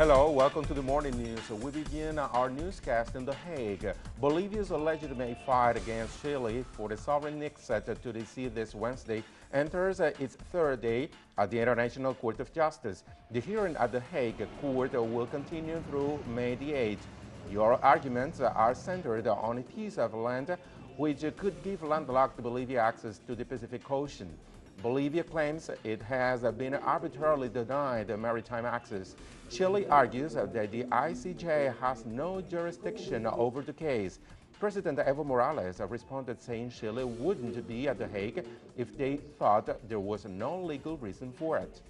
Hello, welcome to the morning news. We begin our newscast in The Hague. Bolivia's legitimate fight against Chile for the sovereign set to the sea this Wednesday enters its third day at the International Court of Justice. The hearing at The Hague court will continue through May the 8th. The oral arguments are centered on a piece of land which could give landlocked Bolivia access to the Pacific Ocean. Bolivia claims it has been arbitrarily denied maritime access. Chile argues that the ICJ has no jurisdiction over the case. President Evo Morales responded saying Chile wouldn't be at The Hague if they thought there was no legal reason for it.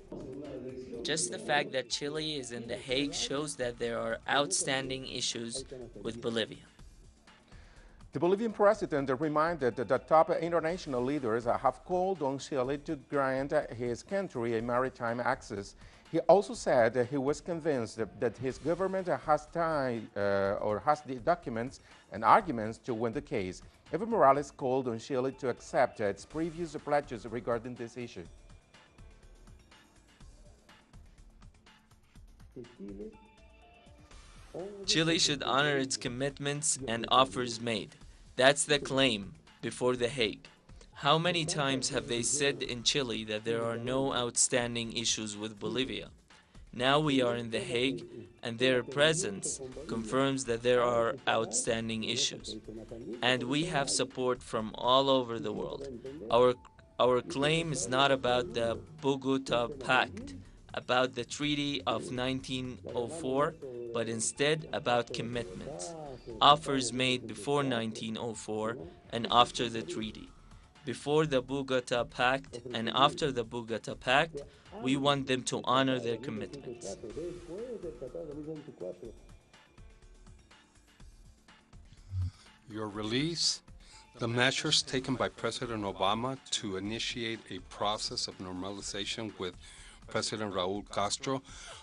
Just the fact that Chile is in The Hague shows that there are outstanding issues with Bolivia. The Bolivian president reminded that top international leaders have called on Chile to grant his country a maritime access. He also said he was convinced that his government has the documents and arguments to win the case. Evo Morales called on Chile to accept its previous pledges regarding this issue. Chile should honor its commitments and offers made. That's the claim before The Hague. How many times have they said in Chile that there are no outstanding issues with Bolivia? Now we are in The Hague, and their presence confirms that there are outstanding issues. And we have support from all over the world. Our claim is not about the Bogota Pact, about the Treaty of 1904, but instead about commitments, offers made before 1904 and after the treaty. Before the Bogota Pact and after the Bogota Pact, we want them to honor their commitments. Your release, the measures taken by President Obama to initiate a process of normalization with President Raul Castro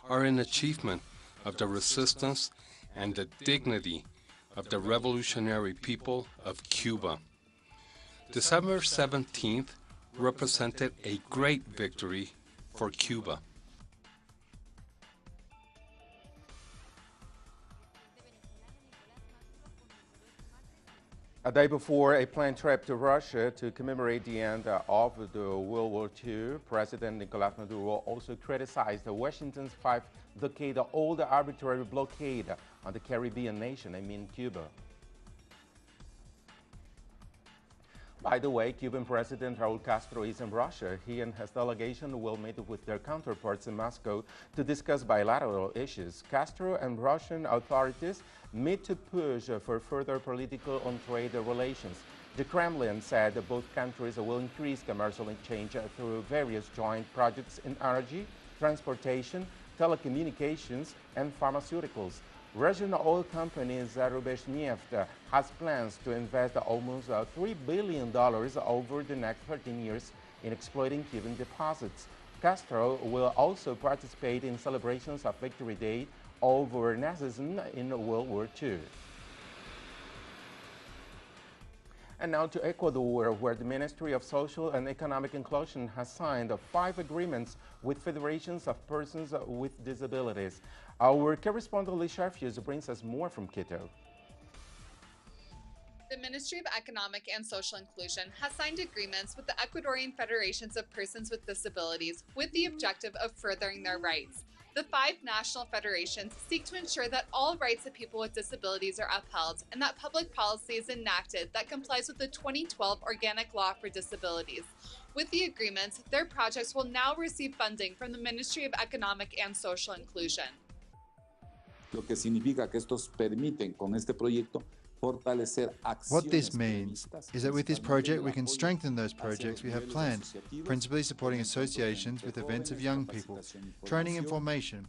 are an achievement of the resistance and the dignity of the revolutionary people of Cuba. December 17th represented a great victory for Cuba. A day before a planned trip to Russia to commemorate the end of the World War II, President Nicolás Maduro also criticized Washington's 5-decade-old arbitrary blockade on the Caribbean nation, Cuba. By the way, Cuban President Raul Castro is in Russia. He and his delegation will meet with their counterparts in Moscow to discuss bilateral issues. Castro and Russian authorities meet to push for further political and trade relations. The Kremlin said that both countries will increase commercial exchange through various joint projects in energy, transportation, telecommunications, and pharmaceuticals. Russian oil company Zarubezhneft has plans to invest almost $3 billion over the next 13 years in exploiting Cuban deposits. Castro will also participate in celebrations of Victory Day over Nazism in World War II. And now to Ecuador, where the Ministry of Social and Economic Inclusion has signed 5 agreements with federations of persons with disabilities. Our correspondent Alicia Fuse brings us more from Quito. The Ministry of Economic and Social Inclusion has signed agreements with the Ecuadorian Federations of Persons with Disabilities with the objective of furthering their rights. The 5 national federations seek to ensure that all rights of people with disabilities are upheld and that public policy is enacted that complies with the 2012 Organic Law for Disabilities. With the agreements, their projects will now receive funding from the Ministry of Economic and Social Inclusion. Lo que significa que estos permiten con este proyecto fortalecer acciones. What this means is that with this project we can strengthen those projects we have planned, principally supporting associations with events of young people, training and formation,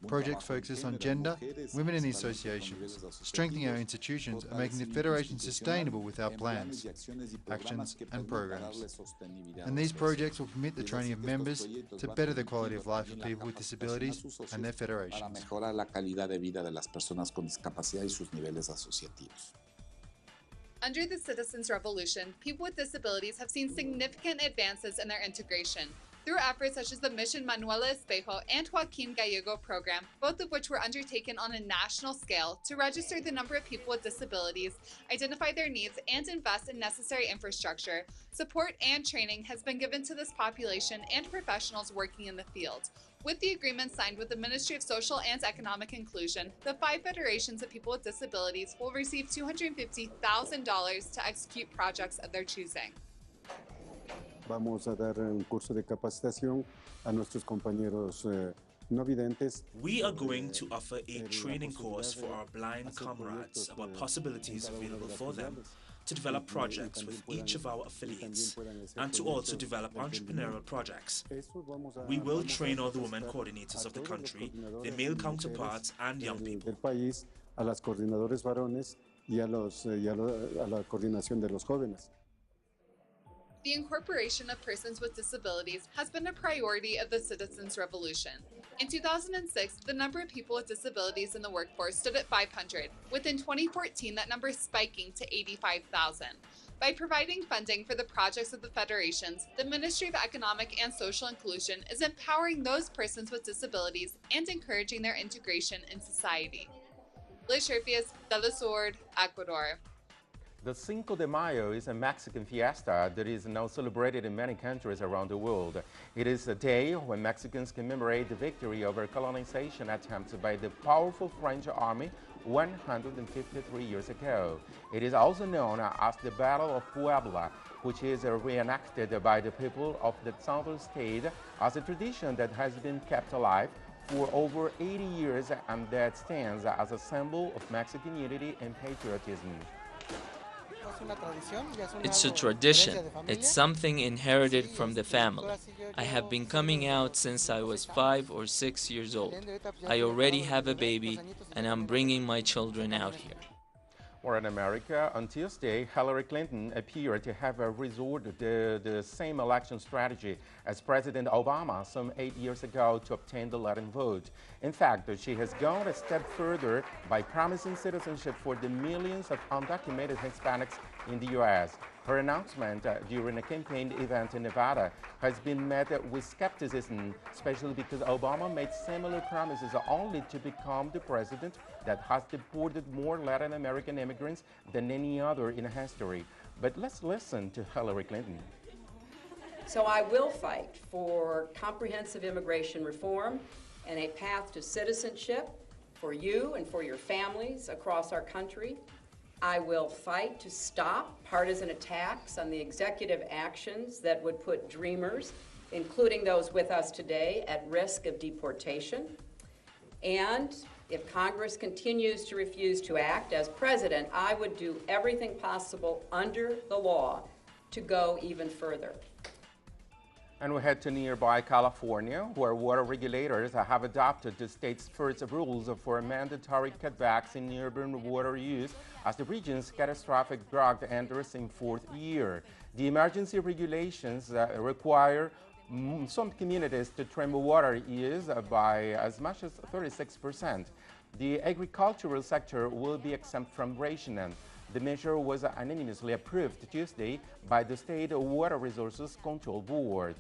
projects focused on gender, women in the associations, strengthening our institutions and making the Federation sustainable with our plans, actions and programs. And these projects will permit the training of members to better the quality of life of people with disabilities and their federations. Mejorar la calidad de vida de las personas con discapacidad y sus niveles asociativos. Under the Citizens' Revolution, people with disabilities have seen significant advances in their integration. through efforts such as the Mission Manuela Espejo and Joaquin Gallego program, both of which were undertaken on a national scale to register the number of people with disabilities, identify their needs, and invest in necessary infrastructure. Support and training has been given to this population and professionals working in the field. With the agreement signed with the Ministry of Social and Economic Inclusion, the 5 federations of people with disabilities will receive $250,000 to execute projects of their choosing. Vamos a dar un curso de capacitación a nuestros compañeros no videntes. We are going to offer a training course for our blind comrades about possibilities available for them to develop projects with each of our affiliates and to also develop entrepreneurial projects. We will train all the women coordinators of the country, their male counterparts, and young people. Del país, a las coordinadores varones y a la coordinación de los jóvenes. The incorporation of persons with disabilities has been a priority of the Citizens' Revolution. In 2006, the number of people with disabilities in the workforce stood at 500. Within 2014, that number spiking to 85,000. By providing funding for the projects of the federations, the Ministry of Economic and Social Inclusion is empowering those persons with disabilities and encouraging their integration in society. Liz Sherfius, Telesur, Ecuador. The Cinco de Mayo is a Mexican fiesta that is now celebrated in many countries around the world. It is a day when Mexicans commemorate the victory over colonization attempts by the powerful French army 153 years ago. It is also known as the Battle of Puebla, which is reenacted by the people of the southern state as a tradition that has been kept alive for over 80 years and that stands as a symbol of Mexican unity and patriotism. It's a tradition. It's something inherited from the family. I have been coming out since I was 5 or 6 years old. I already have a baby, and I'm bringing my children out here. More in America, on Tuesday, Hillary Clinton appeared to have resorted to the same election strategy as President Obama some 8 years ago to obtain the Latin vote. In fact, she has gone a step further by promising citizenship for the millions of undocumented Hispanics in the U.S. Her announcement during a campaign event in Nevada has been met with skepticism, especially because Obama made similar promises only to become the president that has deported more Latin American immigrants than any other in history. But let's listen to Hillary Clinton. So I will fight for comprehensive immigration reform and a path to citizenship for you and for your families across our country. I will fight to stop partisan attacks on the executive actions that would put dreamers, including those with us today, at risk of deportation. And if Congress continues to refuse to act as president, I would do everything possible under the law to go even further. And we head to nearby California, where water regulators have adopted the state's first rules for mandatory cutbacks in urban water use as the region's catastrophic drought enters in 4th year. The emergency regulations require some communities to trim water use by as much as 36%. The agricultural sector will be exempt from rationing. The measure was unanimously approved Tuesday by the State Water Resources Control Board.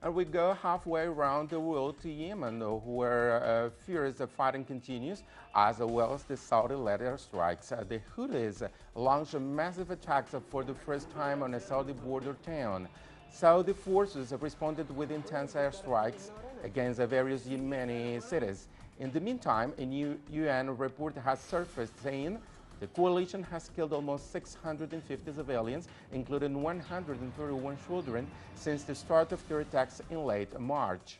And we go halfway around the world to Yemen, where fierce fighting continues, as well as the Saudi-led airstrikes. The Houthis launched massive attacks for the first time on a Saudi border town. Saudi forces responded with intense airstrikes against various Yemeni cities. In the meantime, a new UN report has surfaced saying the coalition has killed almost 650 civilians, including 131 children, since the start of their attacks in late March.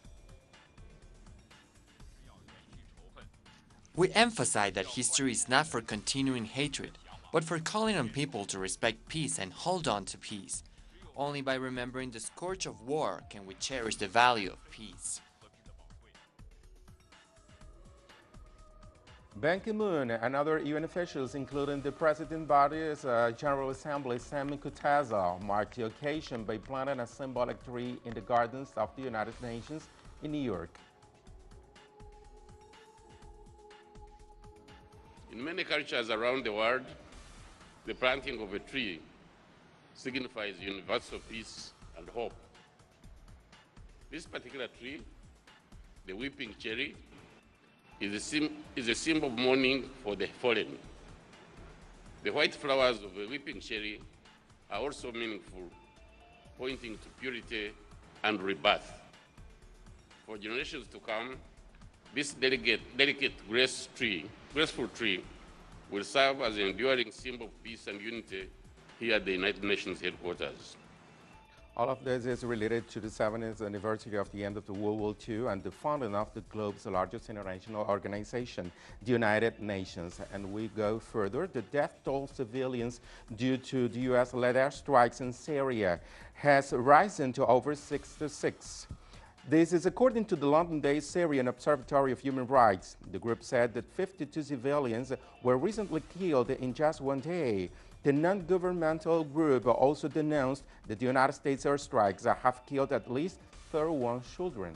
We emphasize that history is not for continuing hatred, but for calling on people to respect peace and hold on to peace. Only by remembering the scourge of war can we cherish the value of peace. Ban Ki-moon and other UN officials, including the President Body's General Assembly, Sam Kutesa, marked the occasion by planting a symbolic tree in the gardens of the United Nations in New York. In many cultures around the world, the planting of a tree signifies universal peace and hope. This particular tree, the weeping cherry, is a symbol of mourning for the fallen. The white flowers of the weeping cherry are also meaningful, pointing to purity and rebirth. For generations to come, this delicate graceful tree will serve as an enduring symbol of peace and unity here at the United Nations headquarters. All of this is related to the 70th anniversary of the end of the World War II and the founding of the globe's largest international organization, the United Nations. And we go further. The death toll civilians due to the U.S.-led airstrikes in Syria has risen to over 66. This is according to the London-based Syrian Observatory of Human Rights. The group said that 52 civilians were recently killed in just one day. The non-governmental group also denounced that the United States airstrikes have killed at least 31 children.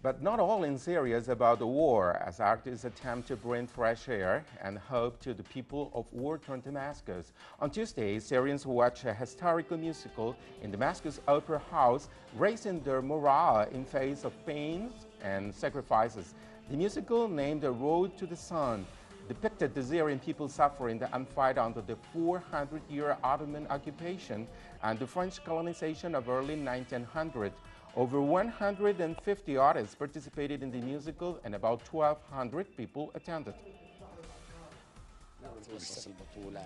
But not all in Syria is about the war, as artists attempt to bring fresh air and hope to the people of war-torn Damascus. On Tuesday, Syrians watched a historical musical in Damascus Opera House, raising their morale in face of pains and sacrifices. The musical, named The Road to the Sun, depicted the Syrian people suffering and fight under the 400-year Ottoman occupation and the French colonization of early 1900. Over 150 artists participated in the musical and about 1,200 people attended.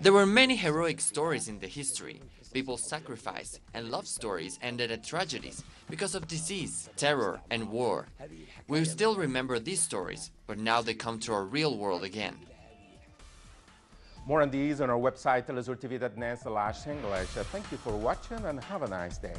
There were many heroic stories in the history. People's sacrifice and love stories ended at tragedies because of disease, terror, and war. We still remember these stories, but now they come to our real world again. More on these on our website, telesurtv.net/English. Thank you for watching and have a nice day.